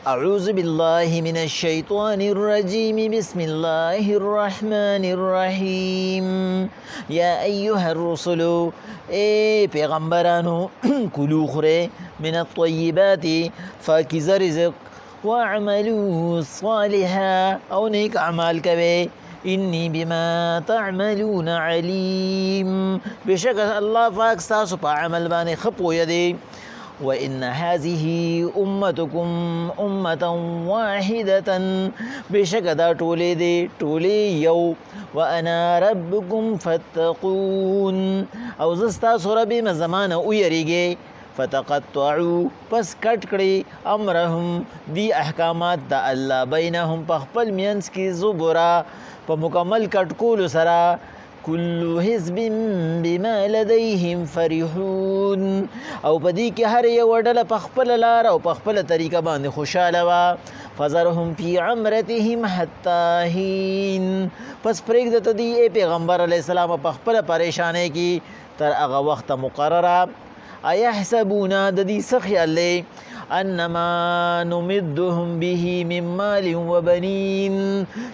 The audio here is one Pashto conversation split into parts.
أعوذ بالله من الشيطان الرجيم بسم الله الرحمن الرحيم يا أيها الرسل پیغمبرانو کلو خورے من الطیبات فاکیز رزق واعملوا صالحا او نیک اعمال کوے انی بما تعملون علیم بشک اللہ پاک ستاسو پا عمل بانے خپو یدے وَإِنَّ هَذِهِ أُمَّتُكُمْ أُمَّةً وَاحِدَةً بشک دا ٹولے دے ٹولے یو وَأَنَا رَبُّكُمْ فَاتَّقُونَ او زستا سوربی مزمان او یریگے فتقطعوا پس کٹ کڑی امرهم دی احکامات دا اللہ بینهم پخپل مینس کی زبرا پا مکمل کٹ کولو سرا کل حزب بما لدیهم فرحون او پدی که هر یو ډله پخپل لار او پخپل طریقه باندې خوشاله وا فذرهم فی عمرتهم حتی حین پس پرېږده ته دی ای پیغمبر علیه السلام پخپل پریشانی کی تر هغه وخت مقرره ایحسبون د دې څه خیال دی انما نمدهم به من مال وبنین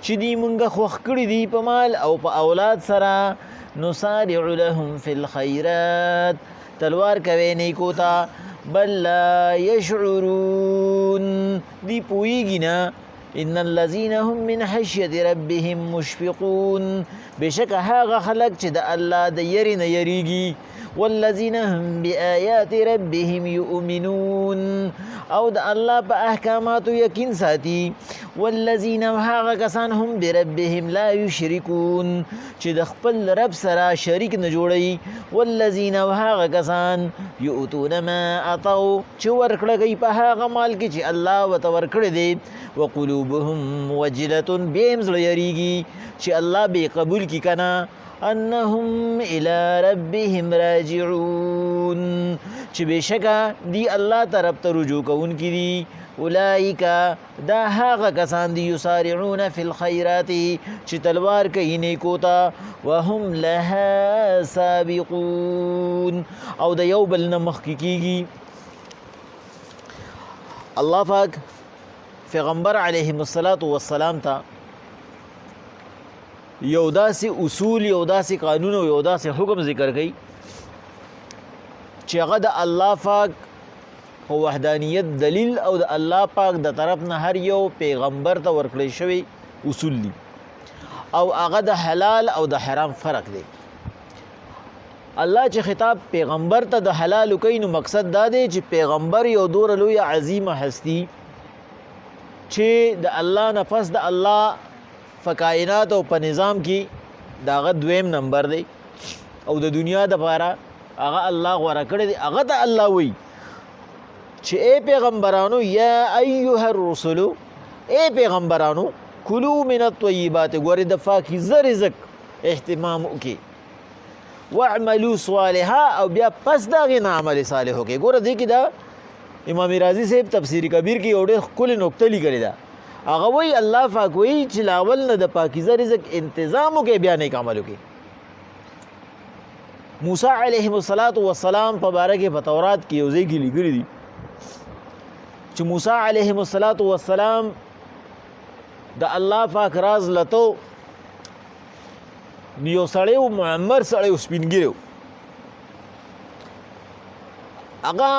چې دی مونږه خوښ کړي دي په مال او په اولاد سره نسارع لهم فی الخیرات تلوار کوي نیکو ته بل لا یشعرون دی پوهیږي نه ان الذين هم من خشیة ربهم مشفقون بشک هغه خلق چې د الله د یری نه یریږي والذین هم بآیات ربهم یؤمنون او د الله په احکاماتو یقین ساتي والذین هغه کسان هم بربهم لا یشرکون چې د خپل رب سره شریک نه جوړي والذین هغه کسان یؤتون ما اعطوا چې ورکړه کوي په هغه مال کې چې الله ورته ورکړی دی وقلوبهم وجلة بهم زړه یریږي چې الله به قبول کی کنه انهم الى ربهم راجعون چې بشکه دی الله طرف ته رجوع کوونکي دي اولئک دا هغه کسان دي یسارعون فی الخیرات چې تلوار کوي نیکو ته وهم لها سابقون او د یو بل نه مخکې کیږي الله پاک پیغمبر علیهم السلام ته یو داسې اصول یو داسې قانون او یو داسې حکم ذکر کړي چې هغه د الله پاک په وحدانیت دلیل او د الله پاک د طرف نه هر یو پیغمبر ته ورکړی شوی اصول دي او هغه د حلال او د حرام فرق دی الله چې خطاب پیغمبر ته د حلال کوي نو مقصد دا دی چې پیغمبر یو دور لوی عظیمه هستی چې د الله نه پس د الله فکائنات او په نظام کې داغه دویم نمبر دی او د دنیا د پاره هغه الله غوړه کړی دی هغه ته الله وی چې اے پیغمبرانو یا ایها الرسل اے پیغمبرانو کلو من الطیبات ګورې د پاکیزه رزق اهتمام وکړي واعملوا صالحا او بیا پس داغې نه عمل صالح وکړي ګوره دې کې دا امام رازی صاحب تفسیر کبیر کې یو ډېر ښکلې نکته لیکلې ده هغه وی الله پاک وی چې لاول نه د پاکیزه رزق انتظام وکړي بیا نیک عمل وکړي موسی علیه السلام په باره کې په تورات کې یو ځای کې لیکلي دي چې موسی علیه السلام د الله پاک راز لتو یو سړی و معمر سړی و سپین ږیری هغه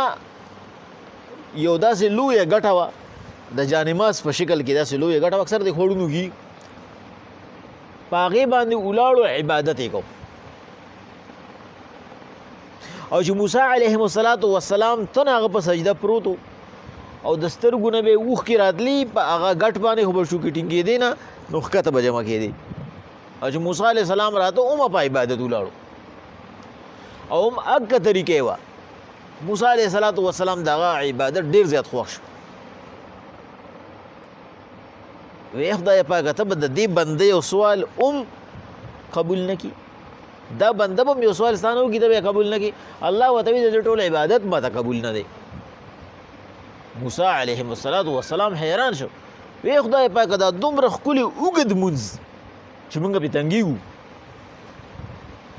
یو داسې لویه ګټه وه د جانماز په شکل کې داسې لویه ګټه اکثر د خوړونو کې په هغې باندې ولاړو عبادت یې کو او چې موسی علیه السلام تن هغه په سجده پروت او د سترګو نه به اوښکې راتلي په هغه ګټ باندې خو به شو کې ټینګېدې نه نو ښکته به جمع کېدې او چې موسی علیه السلام راته هم په عبادت ولاړو او هم هغه طریقې وه موسی علیه السلام دغه عبادت ډېر زیات خوښ شو وی خدای پاکه ته به د دې بنده یو سوال قبول نه کړي دا بنده به یو سوال ستانه وکړي ته به قبول نه کړي الله ورته وایي د ټول عبادت ما ته قبول نه دی موسی علیه السلام حیران شو وی خدای پاکه دا دومره ښکلي اوږد مونځ چې موږ پرې تنګېږو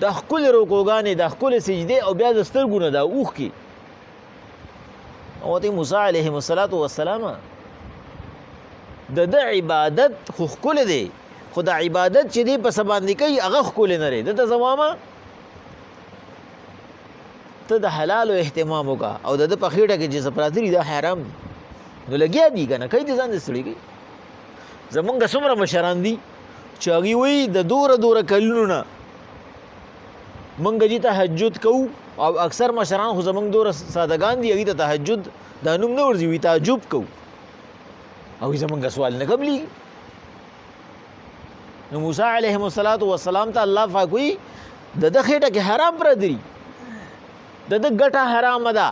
دا ښکلې رکوګانې دا ښکلې سجدې او بیا د سترګو نه دا اوښکې او ته موسی علیه السلام د عبادت خو ښکلی دی خو د عبادت چې دی په څه باندې کوي هغه ښکلی نه دی دته زه وامه ته د حلالو اهتمام وکړه او د ده په خېټه کې چې څه پراته دي دا حرام دي نو لګیا دي که نه کوي د ځان د ستړي کوي زمونږ څومره مشران دي چې هغوی وایي د دوره کلونو نه مونږ جي تهجد کوو او اکثر مشران خو زمونږ دوره سادهګان دي هغوی ته تهجد دا نوم نه ورځي وي تعجب کوو هغوی زمونږ سوال نه قبلېږي نو موسی علیهم السلام ته الله پاک وایي د ده خېټه کې حرام پراته دي د ده ګټه حرامه ده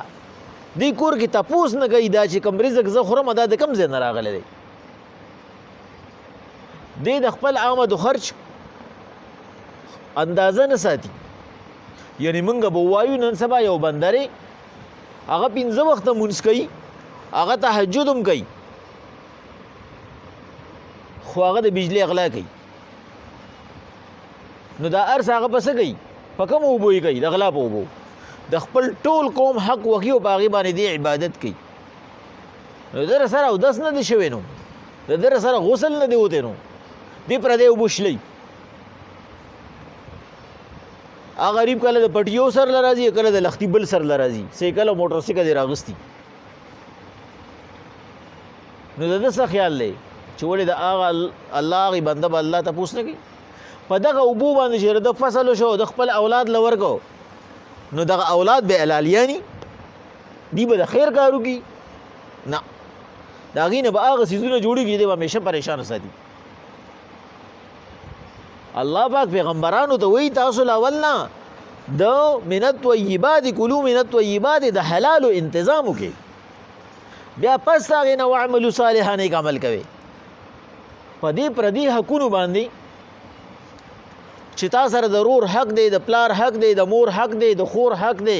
دې کور کې تپوس نه کوي دا چې کوم رزق زه خورم دا د کوم ځای نه راغلی دی دې د خپل آمد و خرچ اندازه نه ساتي یعنی موږ به ووایو نن سبا یو بندرې هغه 15 وخته مونځ کوي هغه تهجد هم کوي خو هغه د بجلي اغلا کوي نو دا هر څه هغه په څه کوي په کومو اوبو یې کوي د غلا په اوبو د خپل ټول قوم حق وکي او په هغې باندې دې عبادت کوي نو د ده سره اودس نه دی شوی نو د ده سره غسل نه دی وتی نو دې پردی اوبو شلی هغه غریب کله د پټیو سر له راځي کله د لختي بل سر له راځي سیکل او موټر سایکل یې راغستي نو د ده څه خیال دی چې ولې د هغه الله هغې بنده به الله تپوس نه کوي په دغه اوبو باندې چې د فصل شو د خپل اولاد له ورکو نو دغه اولاد به حلالیاني دی به د خیر کارو کی نه د هغې نه به هغه څیزونه جوړېږي دی به همیشه پریشان ساتي الله پاک پیغمبرانو ته وایي تاسو له اول نه د من الطیبات کلو من الطیبات د حلالو انتظام وکړئ بیا پس د هغې نه واعملو صالحا نیک عمل کوئ په دې پردي حقونو باندې چې تا سره د رور حق دی د پلار حق دی د مور حق دی د خور حق دی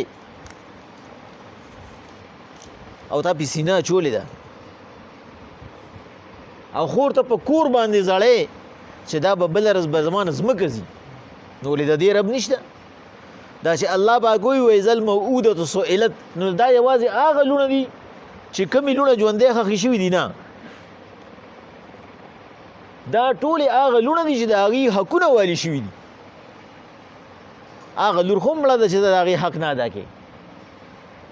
او تا پې سینه اچولې ده او خور ته په کور باندې زړی چې دا به بله ورځ به زما نه ځمکه ځي نو ولې د دې رب نشته دا چې الله پاک وایي وایذا الموءودة سئلت نو دا یوازې هغه لوڼه دي چې کومې لوڼه ژوندی ښخې شوي دي نه دا ټولې هغه لوڼه دي چې د هغې حقونه والي شوي دي هغه لور خو مړه ده چې د هغې حق نه ادا کوي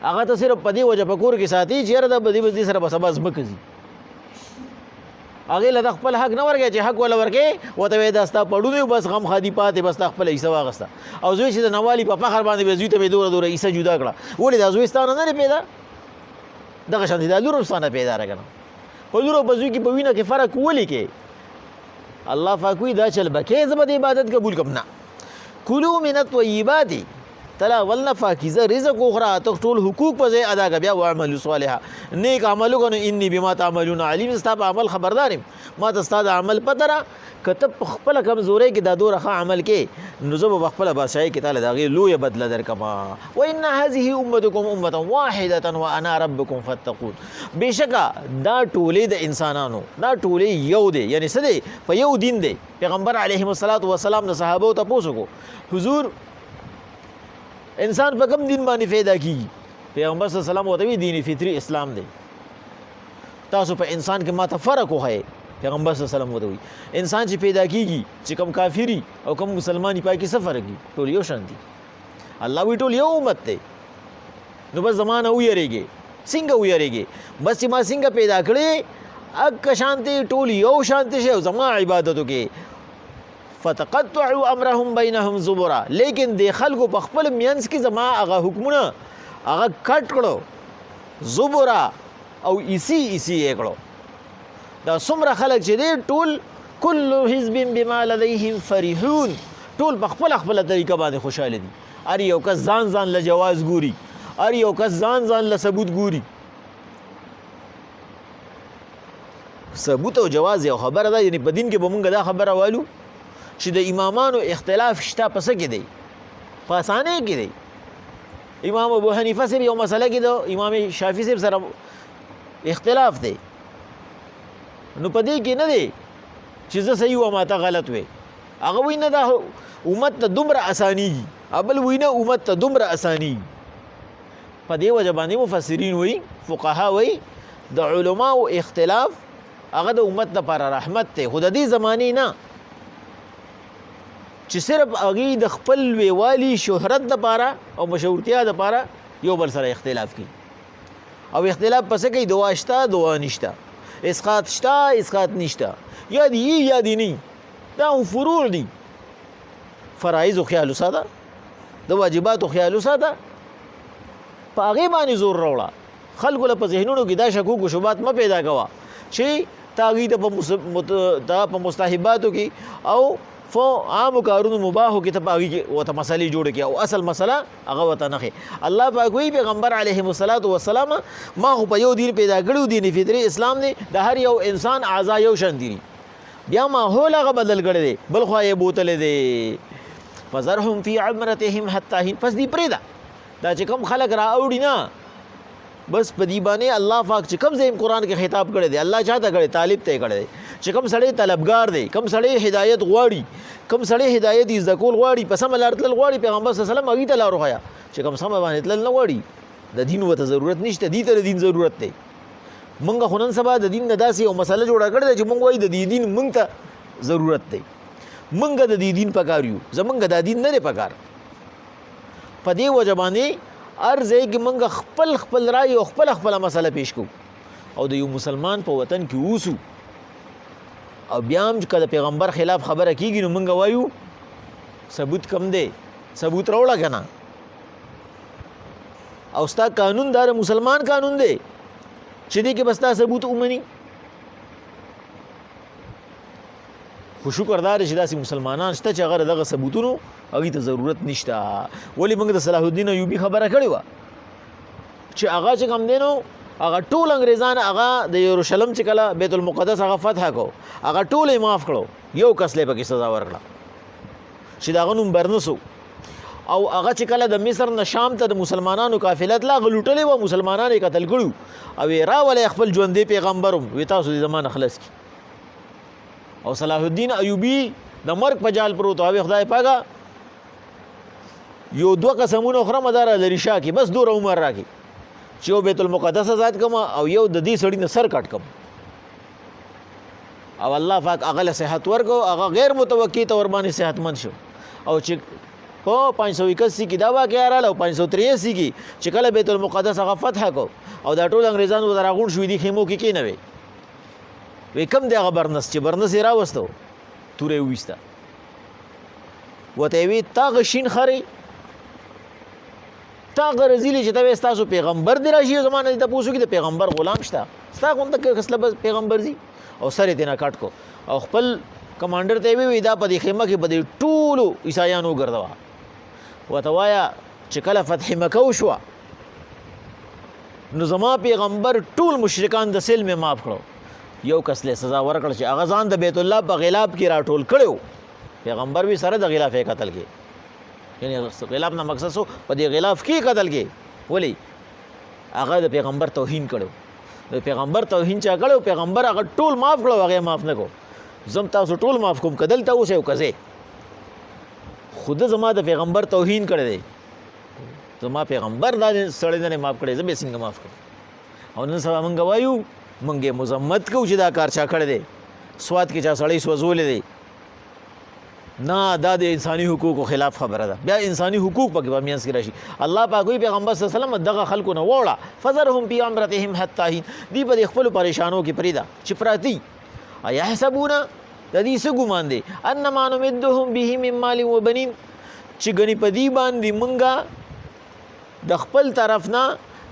هغه ته صرف په دې وجه په کور کې ساتي چې یاره دا به دې سره به سبا ځمکه ځي هغې له د خپل حق نه ورکوي چې حق وله ورکوې ورته وایي دا ستا پړونی بس غم خادي پاتې بس تا خپله حصه واخېسته او زوی چې د نوالي په فخر باندې به زوی ته مې دوره حصه جدا کړه ولې دا زوی ستا نه دی پیدا دغه شانتې دا لور هم ستا نه پیدا ده که نه په لور او په زوی کې په وینه کې فرق ولې کې الله پاک وایي دا چل به کې زه به د عبادت قبول کړم نه کلو من الطیبات تلا ولنا پاکیزه رزق وخوره ته ټول حقوق په ځای ادا کړه بیا واعملوا صالحا نیک عمل وکړه انی بما تعملون علیم ستا په عمل خبردار یم ما ته ستا د عمل پته را که ته په خپله کمزورۍ کې دا دوره ښه عمل کې نو زه به په خپله بادشاهۍ کې تاله د هغې لویه بدله درکړم وان هذه امتکم امة واحدة وانا ربکم فاتقون بېشکه دا ټولې د انسانانو دا ټولې یو دی یعنی څه دی په یو دین دی پیغمبر علیهم السلام د صحابو تپوس وکړو حضور انسان په کوم دین باندې پیدا کیږي پیغمبر صلی الله علیه وسلم ورته وایي دین فطري اسلام دی تاسو په انسان کې ماته فرق وښایئ پیغمبر صلی الله علیه وسلم ورته وایي انسان چې پیدا کیږي چې کوم کافري او کوم مسلماني پای کې څه فرق دي ټول یو شان دي الله وایي ټول یو امت دی نو بس زمانه ویریږي څنګه ویریږي بس چې ما څنګه پیدا کړې اک شانتي ټول یو شانتي شي او زما عبادت وکړي فتقطعوا امرهم بینهم زبرا لیکن د خلکو په خپل مینس کې زما هغه حکمونه هغه کټ کړو زبرا او اسی یې کړو دا څومره خلک چې دی ټول کل حزب بما لدیهم فرحون ټول په خپله طریقه باندې خوشحاله دي هر یو کس ځان له جواز ګوري هر یو کس ځان له ثبوت ګوري ثبوت او جواز یو خبره ده یعنی په دین کې به مونږ دا خبره والو چې د امامانو اختلاف شته په څه کې دی په اسانۍ کې دی امام ابو حنیفه صاحب یو مسله کې د امام شافعي صاحب سره اختلاف دی نو په دې کې نه دی چې زه صحیح وم ته غلط وې هغه وایي نه دا امت ته دومره اسانیږي بل وایي نه امت ته دومره اسانیږي په دې وجه باندې مفسرین وایي فقها وایي د علماو اختلاف هغه د امت لپاره رحمت دی، خو د دې زمانې نه چې صرف هغې د خپل ویوالي شهرت دپاره او مشهورتیا دپاره یو بل سره اختلاف کوي او اختلاف پسې کوي دعا شته دعا نشته، اسقاط شته اسقاط نشته، یا دی یا دی نه، دا هم فروع دي. فرایض خیال وساته، د واجباتو خیال وساته، په هغې باندې زور راوړه. خلکو له په ذهنونو کې دا شکوک و شبهات مه پیدا کوه چې ته هغې ته په مستحباتو کې او عامو کارونو مباحو کې ته په هغې کې ورته مسلې جوړې کړي او اصل مسله هغه ورته نه ښیي. الله پاک وایي پیغمبر علیهم الصلاة والسلام ما خو په یو دین پیدا کړي و، دین فطري اسلام دی، د هر یو انسان اعضا یو شان دي، بیا ماحول هغه بدل کړی دی، بل خوا یې بوتلی دی. فذرهم فی عمرتهم حتی حین، پس دی پرېږده دا چې کوم خلک را اوړي نه، بس په دې باندې الله پاک چې کوم ځای قرآن کې خطاب کړی دی، الله چاته کړی؟ طالب ته یې کړی دی چې کوم سړی طلبګار دی، کوم سړی هدایت غواړي، کوم سړی هدایت یې زده کول غواړي، په سمه لار تلل غواړي، پیغمبر صلی الله علیه وسلم هغې ته لار وښیه. چې کوم سمه باندې تلل نه غواړي، د دین ورته ضرورت نشته، دې ته د دین ضرورت دی. مونږ خو نن سبا د دین نه داسې یو مسله جوړه کړې ده چې مونږ وایي د دې دین مونږ ته ضرورت دی، مونږ د دې دین پکار یو، زمونږ دا دین نه دی پکار. په دې وجه باندې هر ځای کې مونږ خپل رای او خپله مسله پیش کوو او د یو مسلمان په وطن کې اوسو او بیا هم که د پیغمبر خلاف خبره کېږي نو مونږ وایو ثبوت کم دی، ثبوت راوړه که نه. او ستا قانون دا مسلمان قانون دی چې دی کې به ستا ثبوت ومني. خو شکر دا دی چې داسې مسلمانان شته چې هغه دغه ثبوتونو هغې ته ضرورت نشته. ولې موږ د صلاح الدین ایوبي خبره کړې وه چې هغه چې کوم دی نو هغه ټول انګریزان هغه د یروشلم چې کله بیت المقدس هغه فتح کو، هغه ټول یې معاف کړو، یو کس لی پکې سزا ورکړه چې د هغه نوم برنسو. او هغه چې کله د مصر نه شام ته د مسلمانانو قافله تله هغه لوټلې وه، مسلمانان یې قتل کړي او یې راولی خپل ژوندی پیغمبر هم وی تاسو دې زما نه خلاص کړي. او صلاح الدین ایوبي د مرګ په جال پروت او خدای پاکه یو دوه قسمونه خورمه دا را لرې شا کړي، بس دوره عمر راکړي چې یو بیت المقدس آزاد کړم او یو د دې سړي نه سر کټ کړم. او الله پاک هغه له صحت ورکړو، هغه غیر متوقع طور باندې صحتمند شو. او چې په 581 کې دا واقعه راغله او 583 کې چې کله بیت المقدس هغه فتح کو او دا ټول انګریزان ورته راغونډ شوي دي خیمو کې کېنوي، وی کم دی هغه برنس چې برنس یې راوستو توره یې وویسته، ورته یې وی تا غشین خرې، تا غرضیلې چې ته وایې ستاسو پیغمبر دی راشي زما نه دې تپوس وکړي، د پیغمبر غلام شته ستا غونته کسله پیغمبر ځي. او سر یې تېنه کټ کو او خپل کمانډر ته یې وی دا په دې خیمه کې په دې ټولو عیسایانو وګرځوه، ورته وایه چې کله فتح مکه وشوه نو زما پیغمبر ټول مشرکان د سیل مې معاف کړو. یو کس له سزا ورکړ چې هغه ځان د بیت الله په غلاف کې راټول کړو، پیغمبر وی سره د غلاف یې قتل کې، یعنی غلاف نه مقصد سو په دې غلاف کې قتل کې. ولی هغه د پیغمبر توهین کړو، د پیغمبر توهین چا کړو، پیغمبر هغه ټول معاف کړو، هغه معاف نه کو. زم تاسو ټول معاف کوم که دلته اوسئ او که ځئ، خود زما د پیغمبر توهین کړی دی، زما پیغمبر دا سړی نه معاف کړی، زه به یې څنګه معاف کړم. او نن سبا موږ وایو موږ یې مذمت کوو چې دا کار چا کړی دی، سوات کې چا سړی سوځولی دی. نه دا د انساني حقوقو خلاف خبره ده، بیا انساني حقوق پکې په منځ کې راشي. الله پاک وایي پیغمبر صلی الله علیه وسلم دغه خلکو نه ووړه، فذرهم فی امرتهم حتی حین، دوی په دې خپلو پریشانو کې پرېږده چې پراته ایحسبون د دې څه ګمان دی انما نمدهم به من مال و بنین چې ګنې په دې باندې مونږه د خپل طرف نه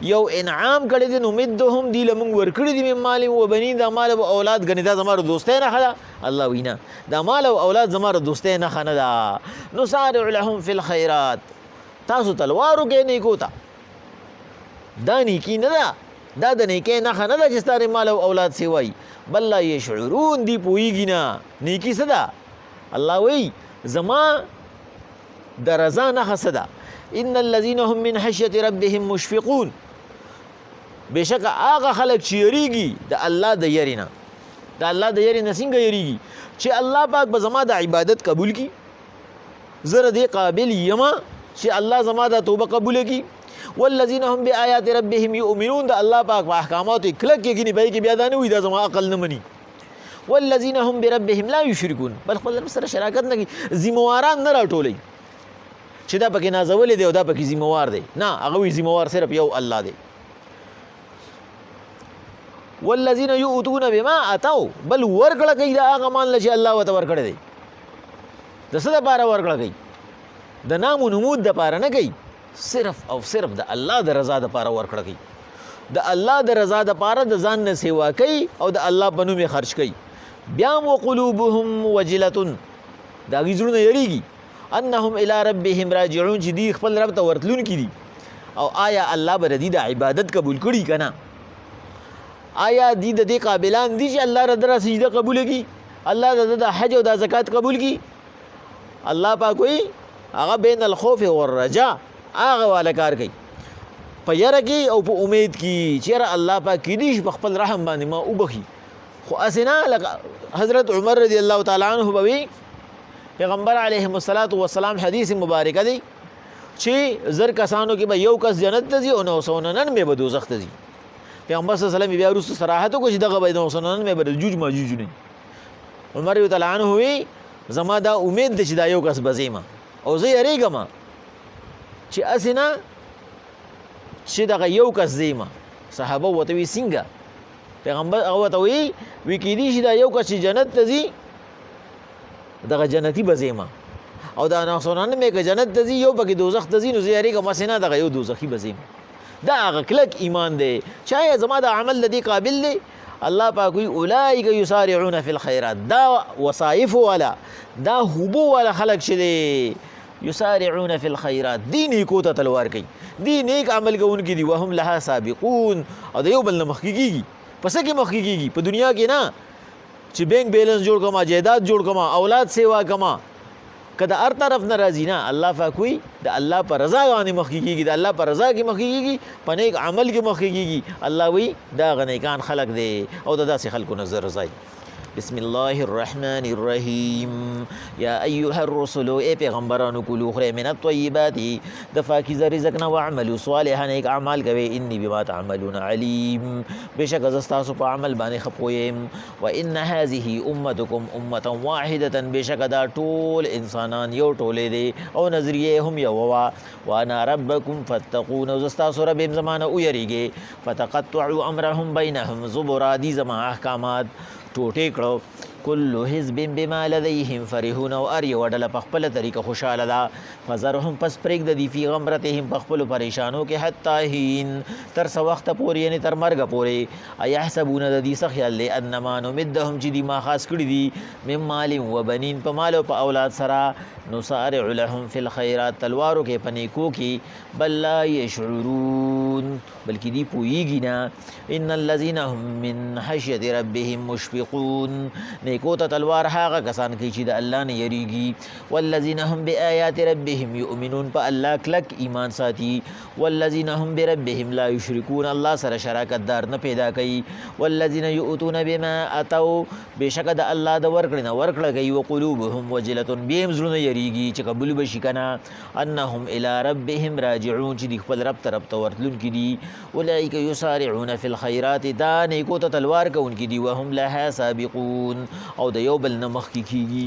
یو انعام کړی دی، نمدهم دی له مونږ ورکړي دي من مال و بنین، دا مال او اولاد ګنې دا زما د دوستۍ نښه ده. الله وایي نه، دا مال او اولاد زما د دوستۍ نښه نه ده. نسارع لهم فی الخیرات، تاسو تلوار وکړئ نیکو ته، دا نیکي نه ده، دا د نیکۍ نښه نه ده چې ستا مال او اولاد سیوایي، بل لا یشعرون، دی پوهېږي نه نیکي څه ده. الله وایي زما د رضا نښه څه ده، ان الذین هم من خشیة ربهم مشفقون، بېشکه هغه خلک چې یریږي د الله د یرې نه، د الله د یرې نه څنګه یریږي چې الله پاک به زما د عبادت قبول کړي، زه د دې قابل یم چې الله زما د توبه قبوله کړي. والذین هم بآیات ربهم یؤمنون، د الله پاک په احکاماتو یې کلک یقین پای کې بیا دا نه وي دا زما عقل نه مني، والذین هم بربهم لا یشرکون بل خپل رب سره شراکت نه کوي ذمہواران نه راټولوي چې دا پکې نازولې دی او دا پکې ذمہوار دی نه هغه وی ذمہوار صرف یو الله دی والذین یؤتون بما اتوا بل ورکړه کوي دا هغه مال چې الله وته ورکړی دی د څه دپاره ورکړه کوي د نام و نمود دپاره نه کوي صرف او صرف د الله د رضا دپاره ورکړه کوي د الله د رضا دپاره د ځان نه سیوا کوي او د الله په نوم یې خرج کوي بیا هم وقلوبهم وجلتون د هغوی زړونه یریږي انهم الی ربهم راجعون چې دوی خپل رب ته ورتلونکي دي او آیا الله به د دوی د عبادت قبول کړي که نه آیا دوی د دې قابلان دي چې الله رده سجده قبول کړي الله د حج او د زکات قبول کړي الله پاک وایي هغه بین الخوف والرجاء هغه والا کار کوي په یره کې او په امید کې چې یاره الله پاک کیدی شي په خپل رحم باندې ما وبخي خو هسې نه لکه حضرت عمر رضی الله تعالی عنه به وي پیغمبر علیه السلام حدیث مبارکه دی چې زر کسانو کې به یو کس جنت ته ځي او 999 به دوزخ ته ځي پیغمبر صلی الله علیه وسلم بیا وروسته صراحت وکړو چې دغه به 999 به د جوج ماجوج نه عمر رضی الله عنه وی زما دا امید دی چې دا یو کس به ځم او زه یریږم چې هسې نه چې دغه یو کس ځم صحابه ورته وی څنګه پیغمبر هغه ورته وی کیدی شي دا یو کس چې جنت ته ځي دغه جنتي به ځم او دا 999 که جنت ته ځي یو پکې دوزخ ته ځي نو زه یریږم هسې نه دغه یو دوزخي به ځم دا هغه کلک ایمان دی چې آیا زما د عمل د دې قابل دی الله پاک وی اولئک یسارعون فی الخیرات دا وصایف والا دا هوبو والا خلق چې دی یسارعون فی الخیرات دی نیکو ته تلوار کوي دی نیک عمل کوونکي دي وهم لها سابقون او د یو بل نه مخکې کېږي په څه کې مخکې کېږي په دنیا کې نه چې بینک بیلنس جوړ کما جایداد جوړ کما اولاد سیوا کما که د هر طرف نه راځي نه الله پاک وایي د الله په رضا باندې مخکې کېږي د الله په رضا کې مخکې کېږي په نیک عمل کې مخکې کېږي الله وایي دا هغه نیکان خلق دی او د داسې خلکو نه زه رضا یم بسم الله الرحمن الرحیم یا ایها الرسل ای پیغمبرانو کلو خورئ من الطیبات د پاکیزه رزق نه واعملوا صالحا نیک اعمال کوئ انی بما تعملون علیم بېشکه زه ستاسو په عمل باندې ښه پوه یم وان هذه امتکم امة واحدة بېشکه دا ټول انسانان یو ټولی دی او نظریه هم یو وه وانا ربکم فاتقون او زه ستاسو رب یم زما نه ویریږئ فتقطعوا امرهم بینهم زبرا دي زما احکامات ټوټې کړو کل حزب بما لدیهم فرحون او هر یوه ډله په خپله طریقه خوشحاله ده فذرهم پس پرېږده دي فی غمرتهم په خپلو پریشانو کې حتی هین تر څه وخته پورې یعنې تر مرګه پورې ایحسبونه د دې څه خیال دی انما نمدهم چې دي ما خاص کړي دي من مال و بنین په مال او په اولاد سره نسارع لهم فی الخیرات تلوارو کې په نیکو کې بل لا یشعرون بلکې دی پوهیږي نه ان الذین هم من خشیة ربهم مشفقون نیکو ته تلوار هغه کسان کوي چې د الله نه یریږي والذین هم بآیات ربهم یؤمنون په الله کلک ایمان ساتي والذین هم بربهم لا یشرکون الله سره شراکت دار نه پیدا کوي والذین یؤتون بما اتوا بېشکه د الله د ورکړې نه ورکړه کوي وقلوبهم وجلة بیا هم زړونه یریږي چې قبول به شي که نه انهم الی ربهم راجعون چې د خپل رب طرف ته ورتلونکي دي اولئک یسارعون فی الخیرات دا نیکو ته تلوار کوونکي دي وهم لها سابقون او د یو بل نه مخکې کېږي